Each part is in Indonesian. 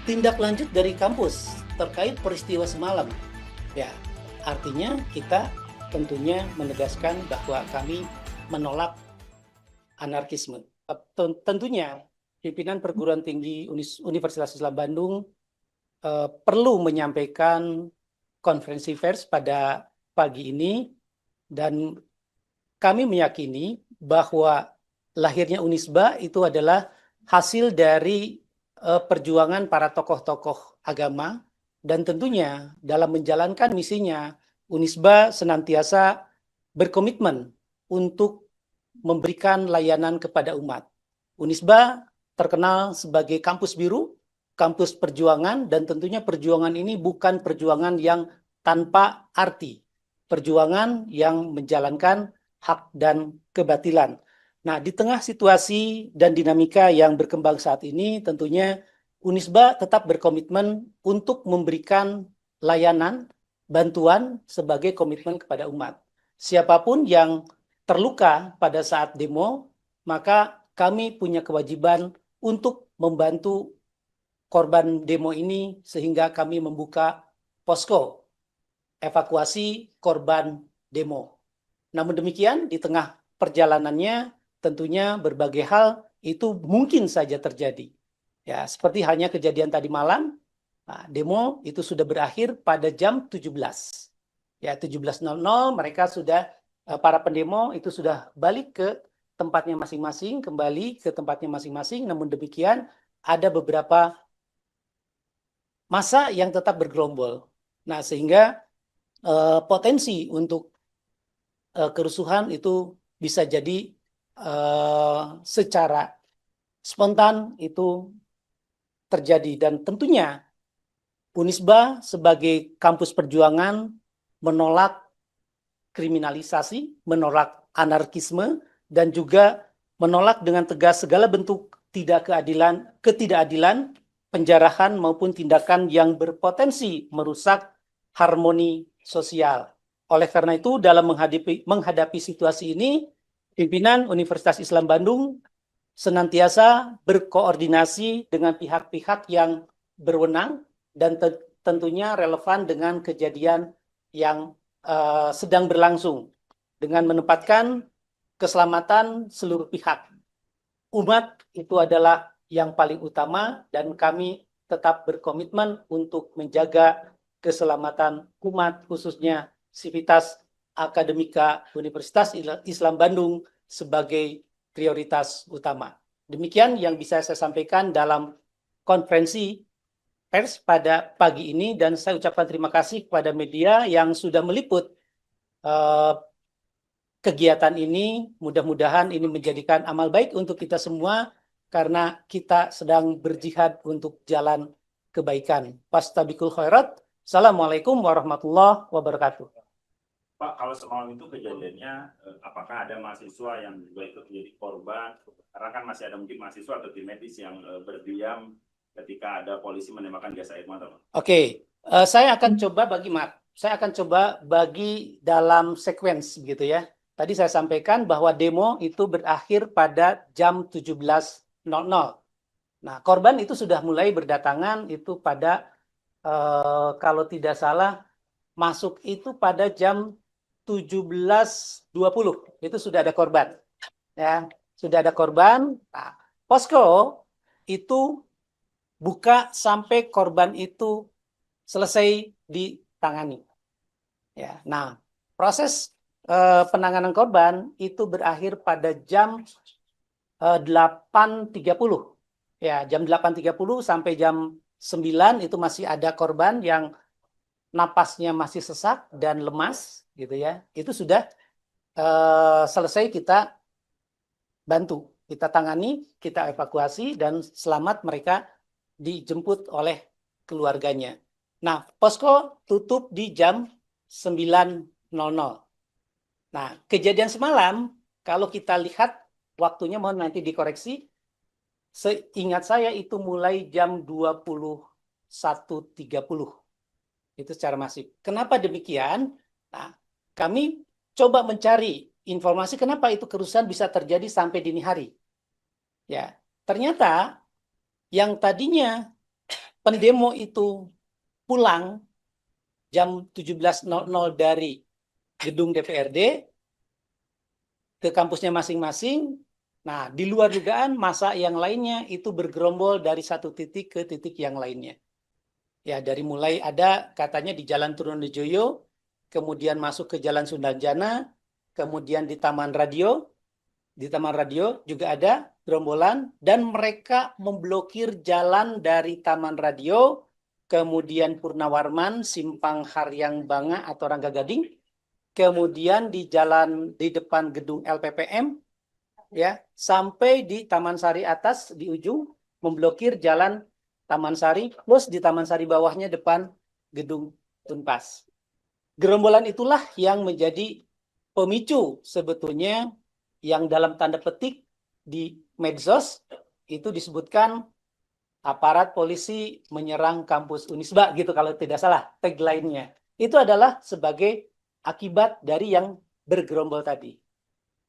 tindak lanjut dari kampus terkait peristiwa semalam. Ya, artinya kita tentunya menegaskan bahwa kami menolak anarkisme. Tentunya pimpinan perguruan tinggi Universitas Islam Bandung perlu menyampaikan konferensi pers pada pagi ini, dan kami meyakini bahwa lahirnya Unisba itu adalah hasil dari perjuangan para tokoh-tokoh agama, dan tentunya dalam menjalankan misinya Unisba senantiasa berkomitmen untuk memberikan layanan kepada umat. Unisba terkenal sebagai kampus biru, kampus perjuangan, dan tentunya perjuangan ini bukan perjuangan yang tanpa arti. Perjuangan yang menjalankan hak dan kebatilan. Nah, di tengah situasi dan dinamika yang berkembang saat ini, tentunya Unisba tetap berkomitmen untuk memberikan layanan, bantuan sebagai komitmen kepada umat. Siapapun yang terluka pada saat demo, maka kami punya kewajiban untuk membantu korban demo ini sehingga kami membuka posko evakuasi korban demo. Namun demikian, di tengah perjalanannya tentunya berbagai hal itu mungkin saja terjadi. Ya, seperti halnya kejadian tadi malam, demo itu sudah berakhir pada jam 17. Ya, 17.00 mereka sudah, para pendemo itu sudah balik ke tempatnya masing-masing, kembali ke tempatnya masing-masing. Namun demikian, ada beberapa massa yang tetap bergerombol. Nah, sehingga potensi untuk kerusuhan itu bisa jadi secara spontan itu terjadi. Dan tentunya Unisba sebagai kampus perjuangan menolak kriminalisasi, menolak anarkisme, dan juga menolak dengan tegas segala bentuk ketidakadilan, penjarahan maupun tindakan yang berpotensi merusak harmoni sosial. Oleh karena itu, dalam menghadapi situasi ini, pimpinan Universitas Islam Bandung senantiasa berkoordinasi dengan pihak-pihak yang berwenang dan tentunya relevan dengan kejadian yang sedang berlangsung, dengan menempatkan keselamatan seluruh pihak. Umat itu adalah yang paling utama, dan kami tetap berkomitmen untuk menjaga keselamatan umat, khususnya Sivitas Akademika Universitas Islam Bandung sebagai prioritas utama. Demikian yang bisa saya sampaikan dalam konferensi pers pada pagi ini, dan saya ucapkan terima kasih kepada media yang sudah meliput kegiatan ini. Mudah-mudahan ini menjadikan amal baik untuk kita semua, karena kita sedang berjihad untuk jalan kebaikan. Fastabikul khairat. Assalamualaikum warahmatullahi wabarakatuh. Pak, kalau semalam itu kejadiannya, apakah ada mahasiswa yang juga ikut menjadi korban? Karena kan masih ada mungkin mahasiswa atau tim medis yang berdiam ketika ada polisi menembakkan gas air mata. Oke, saya akan coba bagi dalam sequence gitu ya. Tadi saya sampaikan bahwa demo itu berakhir pada jam 17.00. Nah, korban itu sudah mulai berdatangan itu pada kalau tidak salah masuk itu pada jam 17.20. Itu sudah ada korban. Ya, sudah ada korban. Nah, posko itu buka sampai korban itu selesai ditangani. Ya, nah, proses penanganan korban itu berakhir pada jam 8.30. Ya, jam 8.30 sampai jam 9 itu masih ada korban yang napasnya masih sesak dan lemas gitu ya. Itu sudah selesai kita bantu, kita tangani, kita evakuasi, dan selamat mereka dijemput oleh keluarganya. Nah, posko tutup di jam 9.00. Nah, kejadian semalam, kalau kita lihat waktunya, mohon nanti dikoreksi, seingat saya itu mulai jam 21.30. Itu secara masif. Kenapa demikian? Nah, kami coba mencari informasi kenapa itu kerusuhan bisa terjadi sampai dini hari. Ya, ternyata yang tadinya pendemo itu pulang jam 17.00 dari gedung DPRD ke kampusnya masing-masing. Nah, di luar dugaan, massa yang lainnya itu bergerombol dari satu titik ke titik yang lainnya. Ya, dari mulai ada katanya di Jalan Trunojoyo, kemudian masuk ke Jalan Sundarjana, kemudian di Taman Radio. Di Taman Radio juga ada gerombolan, dan mereka memblokir jalan dari Taman Radio, kemudian Purnawarman, Simpang Haryang Banga atau Rangga Gading, kemudian di jalan di depan gedung LPPM, ya, sampai di Taman Sari atas di ujung, memblokir jalan Taman Sari, plus di Taman Sari bawahnya depan gedung Tunpas. Gerombolan itulah yang menjadi pemicu sebetulnya, yang dalam tanda petik di medsos itu disebutkan aparat polisi menyerang kampus Unisba, gitu kalau tidak salah tagline-nya. Itu adalah sebagai akibat dari yang bergerombol tadi.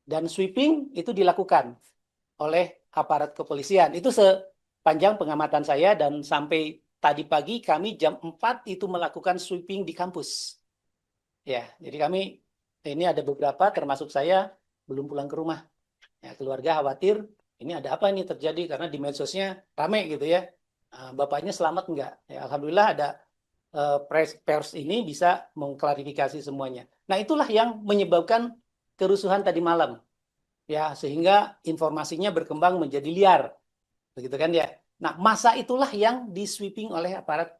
Dan sweeping itu dilakukan oleh aparat kepolisian. Itu sepanjang pengamatan saya, dan sampai tadi pagi kami jam 4 itu melakukan sweeping di kampus. Ya, jadi kami ini ada beberapa termasuk saya belum pulang ke rumah. Ya, keluarga khawatir ini ada apa ini terjadi karena di medsosnya rame gitu ya. Bapaknya selamat enggak? Ya, alhamdulillah ada pers ini bisa mengklarifikasi semuanya. Nah, itulah yang menyebabkan kerusuhan tadi malam. Ya, sehingga informasinya berkembang menjadi liar. Begitu kan ya. Nah, masa itulah yang di-sweeping oleh aparat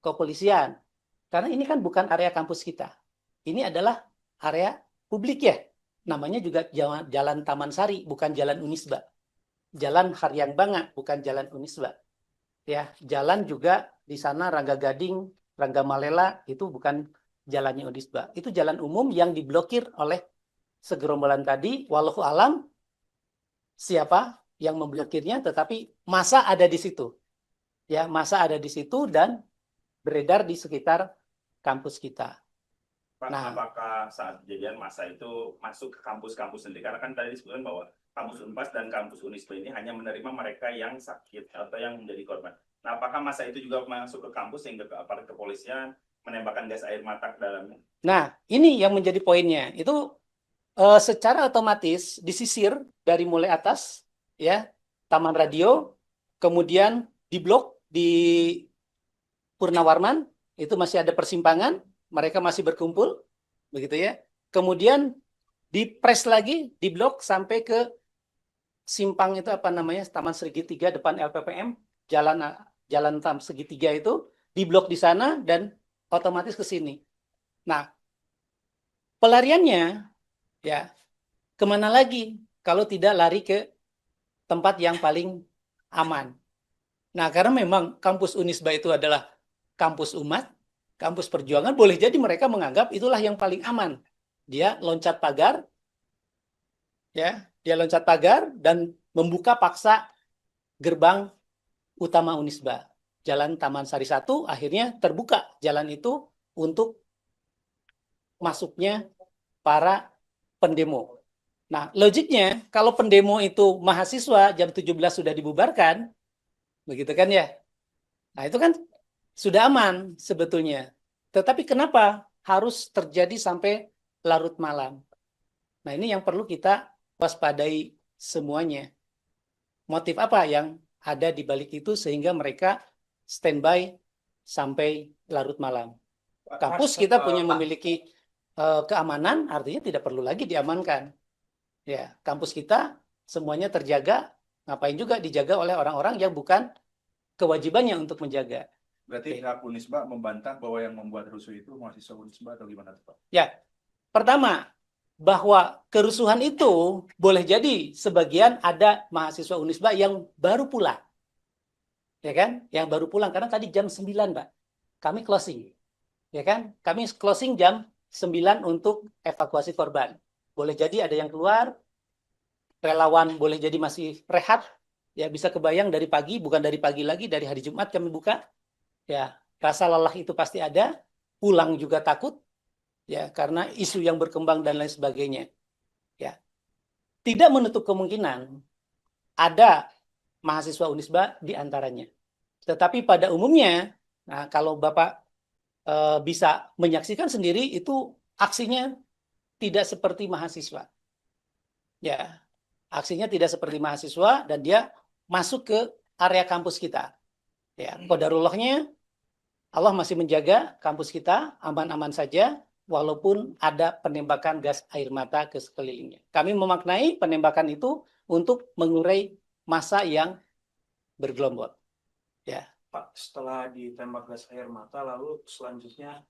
kepolisian. Karena ini kan bukan area kampus kita. Ini adalah area publik ya. Namanya juga Jalan Taman Sari, bukan Jalan Unisba. Jalan Haryang Banga, bukan Jalan Unisba. Ya, jalan juga di sana Rangga Gading, Rangga Malela, itu bukan jalannya Unisba. Itu jalan umum yang diblokir oleh segerombolan tadi. Wallahu alam siapa yang memblokirnya, tetapi masa ada di situ. Ya, masa ada di situ dan beredar di sekitar kampus kita. Pak, Nah, apakah saat kejadian masa itu masuk ke kampus-kampus sendiri? Karena kan tadi disebutkan bahwa kampus Unpas dan kampus Unisba ini hanya menerima mereka yang sakit atau yang menjadi korban. Nah, apakah masa itu juga masuk ke kampus sehingga ke aparat kepolisian menembakkan gas air mata ke dalamnya? Nah, ini yang menjadi poinnya. Itu secara otomatis disisir dari mulai atas, ya, Taman Radio, kemudian di blok di Purnawarman, itu masih ada persimpangan, mereka masih berkumpul, begitu ya. Kemudian dipres lagi, di blok sampai ke simpang itu apa namanya, Taman Segitiga depan LPPM, jalan Taman Segitiga itu, di blok di sana dan otomatis ke sini. Nah, pelariannya ya kemana lagi kalau tidak lari ke tempat yang paling aman. Nah, karena memang kampus Unisba itu adalah kampus umat, kampus perjuangan, boleh jadi mereka menganggap itulah yang paling aman. Dia loncat pagar, ya, dia loncat pagar dan membuka paksa gerbang utama Unisba. Jalan Taman Sari 1 akhirnya terbuka jalan itu untuk masuknya para pendemo. Nah, logiknya kalau pendemo itu mahasiswa jam 17 sudah dibubarkan, begitu kan ya? Nah, itu kan sudah aman sebetulnya. Tetapi kenapa harus terjadi sampai larut malam? Nah, ini yang perlu kita waspadai semuanya. Motif apa yang ada di balik itu sehingga mereka standby sampai larut malam? Kampus kita punya memiliki keamanan, artinya tidak perlu lagi diamankan. Ya, kampus kita semuanya terjaga, ngapain juga dijaga oleh orang-orang yang bukan kewajibannya untuk menjaga. Berarti pihak Unisba membantah bahwa yang membuat rusuh itu mahasiswa Unisba atau gimana, Pak? Ya, pertama, bahwa kerusuhan itu boleh jadi sebagian ada mahasiswa Unisba yang baru pulang. Ya kan? Yang baru pulang, karena tadi jam 9, Pak. Kami closing. Ya kan? Kami closing jam 9 untuk evakuasi korban. Boleh jadi ada yang keluar, relawan boleh jadi masih rehat, ya bisa kebayang dari pagi, bukan dari pagi lagi, dari hari Jumat kami buka, ya rasa lelah itu pasti ada, pulang juga takut, ya karena isu yang berkembang dan lain sebagainya, ya tidak menutup kemungkinan ada mahasiswa Unisba di antaranya, Tetapi pada umumnya, nah kalau Bapak bisa menyaksikan sendiri, itu aksinya tidak seperti mahasiswa. Ya, aksinya tidak seperti mahasiswa dan dia masuk ke area kampus kita. Ya, qadarullahnya Allah masih menjaga kampus kita aman-aman saja walaupun ada penembakan gas air mata ke sekelilingnya. Kami memaknai penembakan itu untuk mengurai massa yang bergelombol. Ya. Pak, setelah ditembak gas air mata, lalu selanjutnya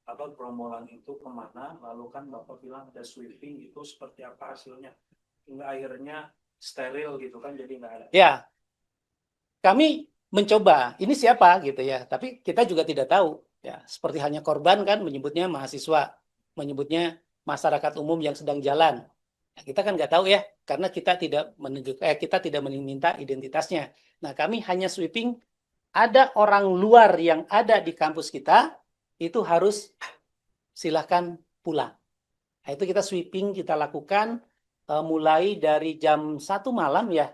gerombolan itu kemana? Lalu kan Bapak bilang ada sweeping, itu seperti apa hasilnya? Hingga akhirnya steril gitu kan, jadi nggak ada. Ya, kami mencoba, ini siapa gitu ya, tapi kita juga tidak tahu. Ya, seperti halnya korban kan menyebutnya mahasiswa, menyebutnya masyarakat umum yang sedang jalan. Ya, kita kan nggak tahu ya, karena kita tidak kita tidak meminta identitasnya. Nah, kami hanya sweeping, ada orang luar yang ada di kampus kita, itu harus silahkan pulang. Nah, itu kita sweeping, kita lakukan mulai dari jam 1 malam ya,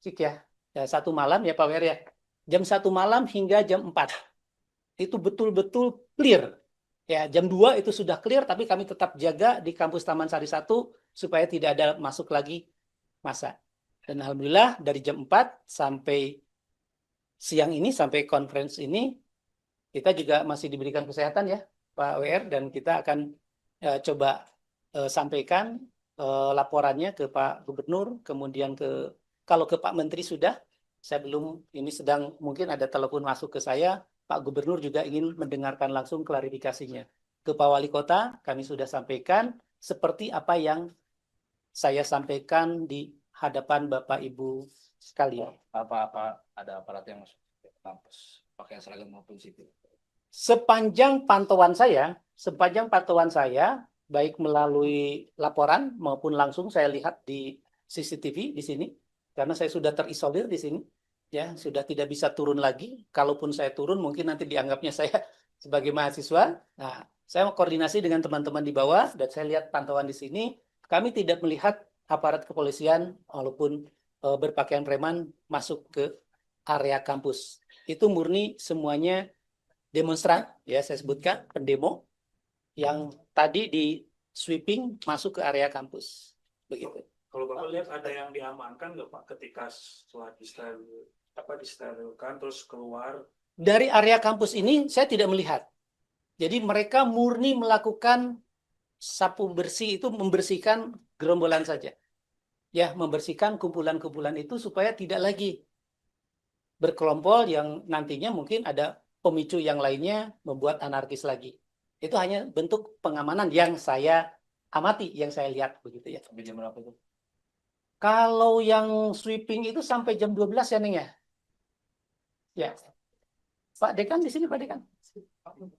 Cik ya. Ya, 1 malam ya Pak Wer ya. Jam 1 malam hingga jam 4. Itu betul-betul clear. Ya, jam 2 itu sudah clear, tapi kami tetap jaga di kampus Taman Sari 1 supaya tidak ada masuk lagi massa. Dan alhamdulillah dari jam 4 sampai siang ini, sampai konferensi ini, kita juga masih diberikan kesehatan ya Pak WR, dan kita akan coba sampaikan laporannya ke Pak Gubernur, kemudian kalau ke Pak Menteri sudah, saya belum, ini sedang mungkin ada telepon masuk ke saya, Pak Gubernur juga ingin mendengarkan langsung klarifikasinya. Ke Pak Wali Kota kami sudah sampaikan seperti apa yang saya sampaikan di hadapan Bapak Ibu sekalian. Apa ada aparat yang masuk ke kampus pakai seragam maupun sipil? Sepanjang pantauan saya, baik melalui laporan maupun langsung saya lihat di CCTV di sini, karena saya sudah terisolir di sini, ya sudah tidak bisa turun lagi. Kalaupun saya turun, mungkin nanti dianggapnya saya sebagai mahasiswa. Nah, saya mau koordinasi dengan teman-teman di bawah dan saya lihat pantauan di sini. Kami tidak melihat aparat kepolisian walaupun berpakaian preman masuk ke area kampus. Itu murni semuanya demonstran, ya saya sebutkan pendemo yang tadi di sweeping masuk ke area kampus, begitu. Kalau Bapak lihat ada yang diamankan nggak Pak ketika setelah disterilkan terus keluar? Dari area kampus ini saya tidak melihat. Jadi mereka murni melakukan sapu bersih, itu membersihkan gerombolan saja. Ya, membersihkan kumpulan-kumpulan itu supaya tidak lagi berkelompok yang nantinya mungkin ada pemicu yang lainnya membuat anarkis lagi. Itu hanya bentuk pengamanan yang saya amati, yang saya lihat begitu ya. Sampai jam berapa itu? Kalau yang sweeping itu sampai jam 12 ya Neng ya? Ya. Pak Dekan di sini, Pak Dekan.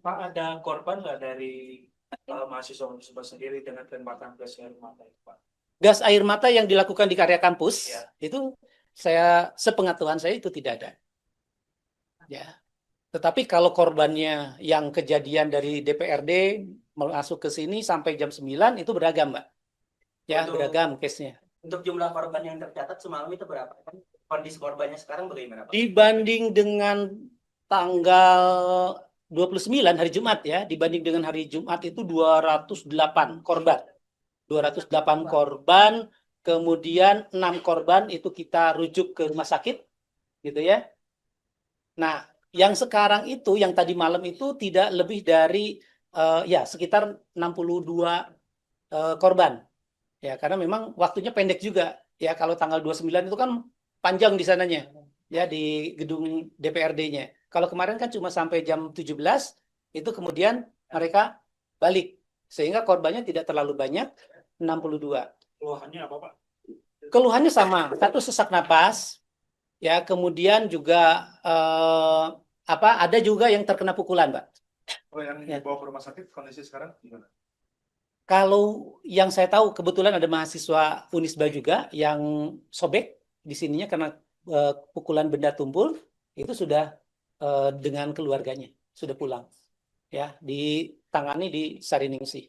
Pak, ada korban nggak dari mahasiswa sendiri dengan tembakan gas air mata itu Pak? Gas air mata yang dilakukan di area kampus, Ya. itu sepengetahuan saya itu tidak ada. Ya. Tetapi kalau korbannya yang kejadian dari DPRD masuk ke sini sampai jam 9 itu beragam, Mbak. Ya, beragam case-nya. Untuk jumlah korban yang tercatat semalam itu berapa? Kondisi korbannya sekarang bagaimana Pak? Dibanding dengan tanggal 29 hari Jumat ya, dibanding dengan hari Jumat itu 208 korban. 208 korban, kemudian 6 korban itu kita rujuk ke rumah sakit, gitu ya. Nah, yang sekarang itu, yang tadi malam itu tidak lebih dari ya sekitar 62 korban. Ya, karena memang waktunya pendek juga. Ya, kalau tanggal 29 itu kan panjang di sananya, ya di gedung DPRD-nya. Kalau kemarin kan cuma sampai jam 17, itu kemudian mereka balik. Sehingga korbannya tidak terlalu banyak, 62. Keluhannya apa Pak? Keluhannya sama, satu sesak napas, ya kemudian juga ada juga yang terkena pukulan, Mbak. Oh, yang dibawa ke rumah sakit kondisi sekarang gimana? Kalau yang saya tahu kebetulan ada mahasiswa Unisba juga yang sobek di sininya karena pukulan benda tumpul, itu sudah dengan keluarganya sudah pulang, ya ditangani di Sariningsih.